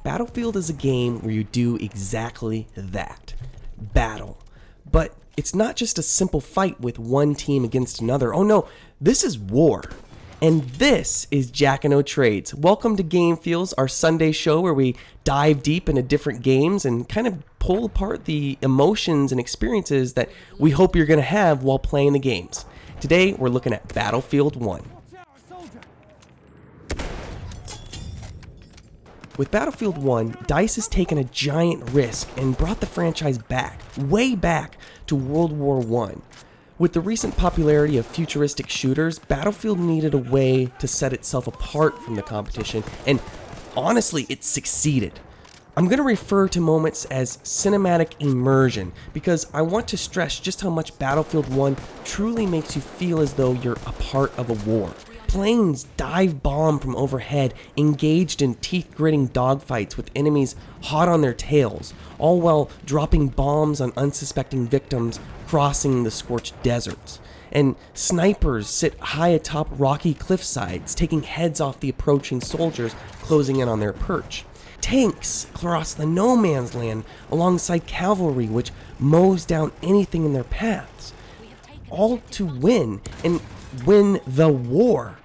Battlefield is a game where you do exactly that. Battle. But it's not just a simple fight with one team against another. Oh no, this is war. And this is Jack and No Trades. Welcome to Game Feels, our Sunday show where we dive deep into different games and kind of pull apart the emotions and experiences that we hope you're going to have while playing the games. Today, we're looking at Battlefield 1. With Battlefield 1, DICE has taken a giant risk and brought the franchise back, way back to World War I. With the recent popularity of futuristic shooters, Battlefield needed a way to set itself apart from the competition, and honestly, it succeeded. I'm going to refer to moments as cinematic immersion because I want to stress just how much Battlefield 1 truly makes you feel as though you're a part of a war. Planes dive bomb from overhead, engaged in teeth-gritting dogfights with enemies hot on their tails, all while dropping bombs on unsuspecting victims crossing the scorched deserts. And snipers sit high atop rocky cliffsides, taking heads off the approaching soldiers closing in on their perch. Tanks cross the no man's land alongside cavalry, which mows down anything in their paths. All to win, and win the war.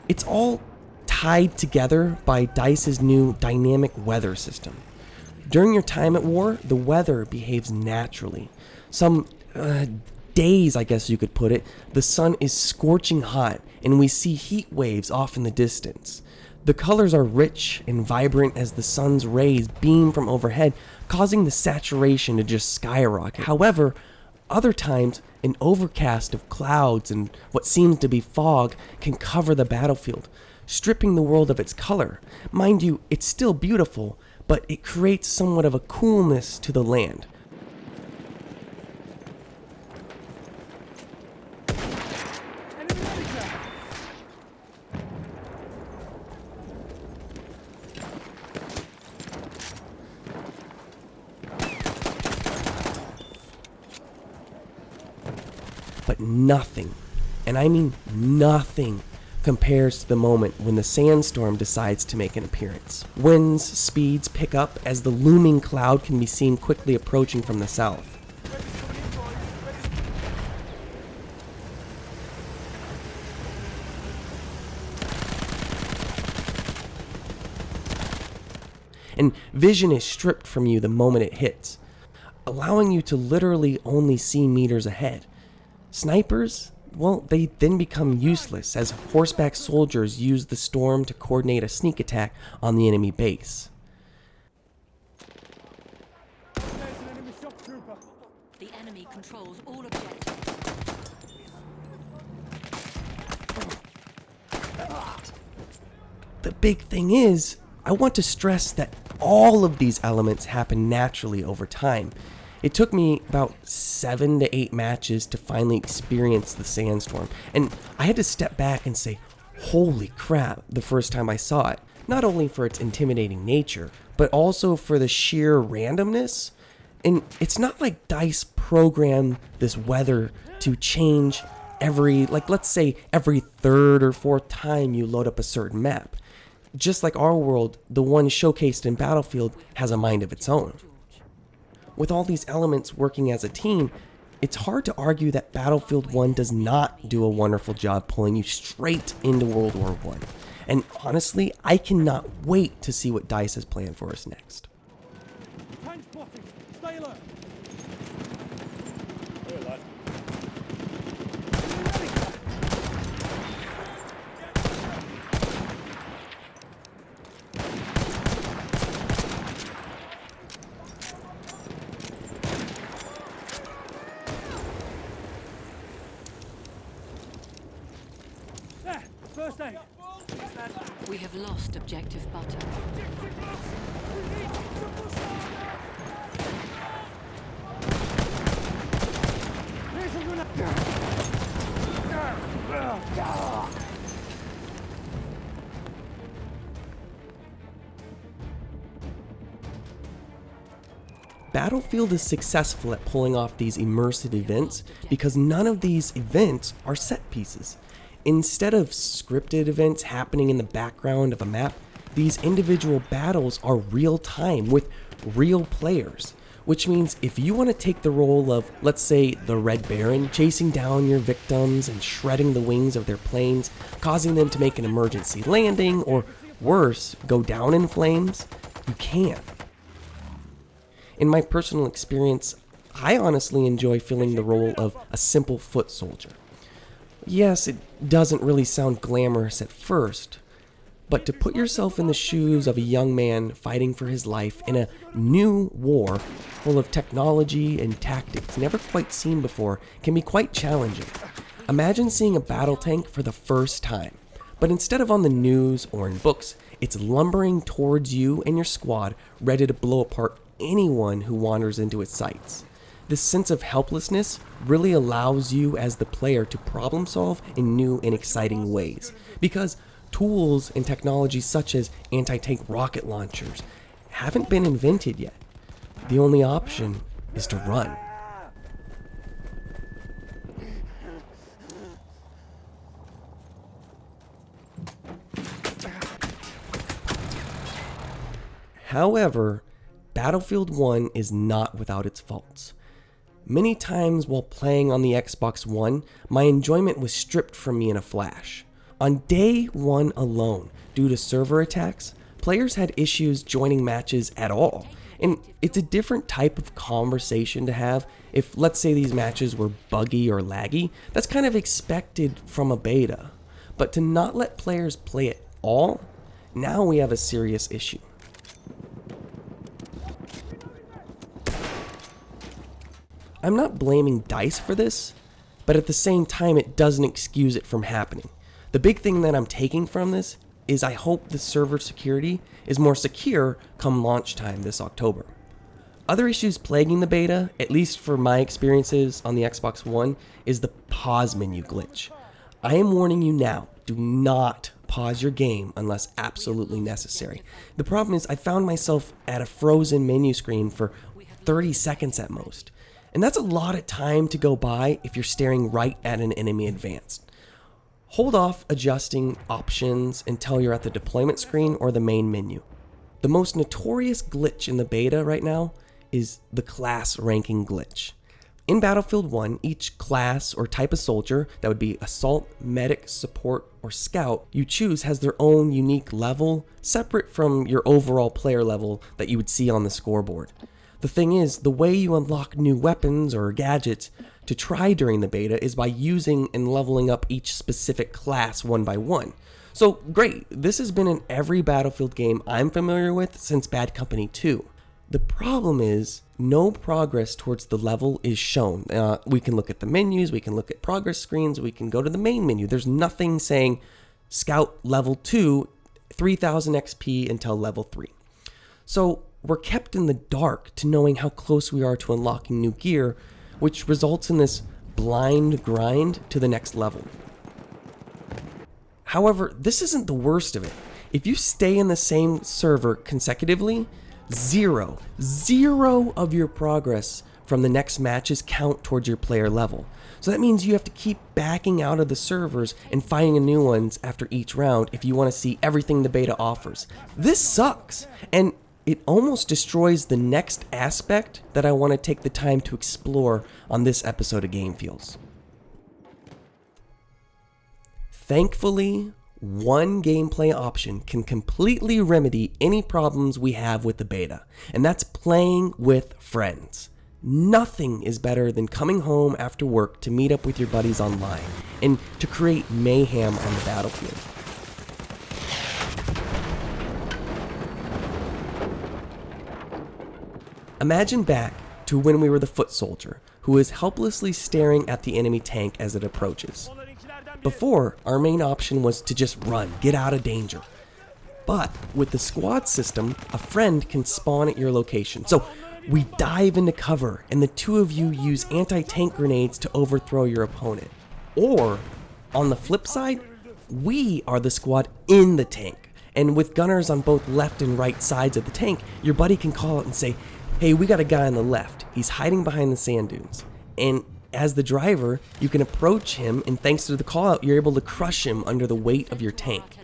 It's all tied together by DICE's new dynamic weather system. During your time at war, the weather behaves naturally. Some days, I guess you could put it, the sun is scorching hot and we see heat waves off in the distance. The colors are rich and vibrant as the sun's rays beam from overhead, causing the saturation to just skyrocket. However, other times, an overcast of clouds and what seems to be fog can cover the battlefield, stripping the world of its color. Mind you, it's still beautiful, but it creates somewhat of a coolness to the land. But nothing, and I mean nothing, compares to the moment when the sandstorm decides to make an appearance. Winds, speeds pick up as the looming cloud can be seen quickly approaching from the south. And vision is stripped from you the moment it hits, allowing you to literally only see meters ahead. Snipers, well, they then become useless as horseback soldiers use the storm to coordinate a sneak attack on the enemy base. The enemy controls all objectives. The big thing is, I want to stress that all of these elements happen naturally over time. It took me about 7 to 8 matches to finally experience the sandstorm, and I had to step back and say, holy crap, the first time I saw it. Not only for its intimidating nature, but also for the sheer randomness. And it's not like DICE programmed this weather to change every, let's say every third or fourth time you load up a certain map. Just like our world, the one showcased in Battlefield has a mind of its own. With all these elements working as a team, it's hard to argue that Battlefield 1 does not do a wonderful job pulling you straight into World War I. And honestly, I cannot wait to see what DICE has planned for us next. Stay alert. First aid. We have lost objective butter. Battlefield is successful at pulling off these immersive events because none of these events are set pieces. Instead of scripted events happening in the background of a map, these individual battles are real time with real players, which means if you want to take the role of, let's say, the Red Baron, chasing down your victims and shredding the wings of their planes, causing them to make an emergency landing, or worse, go down in flames, you can. In my personal experience, I honestly enjoy filling the role of a simple foot soldier. Yes, it doesn't really sound glamorous at first, but to put yourself in the shoes of a young man fighting for his life in a new war full of technology and tactics never quite seen before can be quite challenging. Imagine seeing a battle tank for the first time, but instead of on the news or in books, it's lumbering towards you and your squad, ready to blow apart anyone who wanders into its sights. This sense of helplessness really allows you as the player to problem solve in new and exciting ways, because tools and technologies such as anti-tank rocket launchers haven't been invented yet. The only option is to run. However, Battlefield 1 is not without its faults. Many times while playing on the Xbox One, my enjoyment was stripped from me in a flash. On day one alone, due to server attacks, players had issues joining matches at all. And it's a different type of conversation to have if, let's say, these matches were buggy or laggy. That's kind of expected from a beta. But to not let players play at all, now we have a serious issue. I'm not blaming DICE for this, but at the same time it doesn't excuse it from happening. The big thing that I'm taking from this is I hope the server security is more secure come launch time this October. Other issues plaguing the beta, at least for my experiences on the Xbox One, is the pause menu glitch. I am warning you now, do not pause your game unless absolutely necessary. The problem is I found myself at a frozen menu screen for 30 seconds at most. And that's a lot of time to go by if you're staring right at an enemy advanced. Hold off adjusting options until you're at the deployment screen or the main menu. The most notorious glitch in the beta right now is the class ranking glitch. In Battlefield 1, each class or type of soldier, that would be assault, medic, support, or scout, you choose has their own unique level, separate from your overall player level that you would see on the scoreboard. The thing is, the way you unlock new weapons or gadgets to try during the beta is by using and leveling up each specific class one by one. So great, this has been in every Battlefield game I'm familiar with since Bad Company 2. The problem is, no progress towards the level is shown. We can look at the menus, we can look at progress screens, we can go to the main menu. There's nothing saying Scout level 2, 3000 XP until level 3. So we're kept in the dark to knowing how close we are to unlocking new gear, which results in this blind grind to the next level. However, this isn't the worst of it. If you stay in the same server consecutively, zero of your progress from the next matches count towards your player level. So that means you have to keep backing out of the servers and finding new ones after each round if you want to see everything the beta offers. This sucks, and it almost destroys the next aspect that I want to take the time to explore on this episode of Game Feels. Thankfully, one gameplay option can completely remedy any problems we have with the beta, and that's playing with friends. Nothing is better than coming home after work to meet up with your buddies online and to create mayhem on the battlefield. Imagine back to when we were the foot soldier, who is helplessly staring at the enemy tank as it approaches. Before, our main option was to just run, get out of danger. But with the squad system, a friend can spawn at your location. So we dive into cover, and the two of you use anti-tank grenades to overthrow your opponent. Or, on the flip side, we are the squad in the tank. And with gunners on both left and right sides of the tank, your buddy can call out and say, "Hey, we got a guy on the left. He's hiding behind the sand dunes." And as the driver, you can approach him, and thanks to the call out, you're able to crush him under the weight of your tank.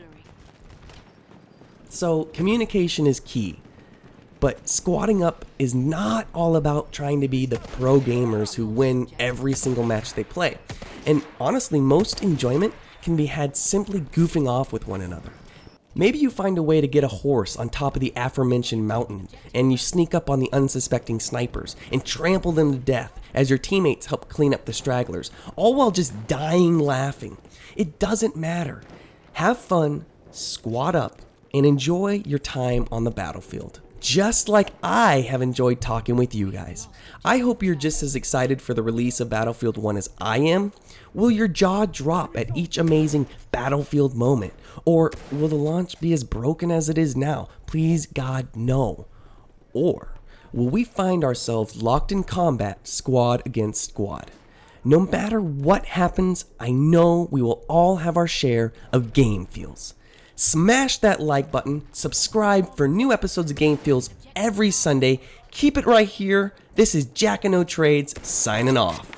So communication is key. But squatting up is not all about trying to be the pro gamers who win every single match they play. And honestly, most enjoyment can be had simply goofing off with one another. Maybe you find a way to get a horse on top of the aforementioned mountain, and you sneak up on the unsuspecting snipers and trample them to death as your teammates help clean up the stragglers, all while just dying laughing. It doesn't matter. Have fun, squat up, and enjoy your time on the battlefield. Just like I have enjoyed talking with you guys. I hope you're just as excited for the release of Battlefield 1 as I am. Will your jaw drop at each amazing Battlefield moment? Or will the launch be as broken as it is now? Please God, no. Or will we find ourselves locked in combat squad against squad? No matter what happens, I know we will all have our share of game feels. Smash that like button, subscribe for new episodes of Game Feels every Sunday. Keep it right here. This is Jack and No Trades signing off.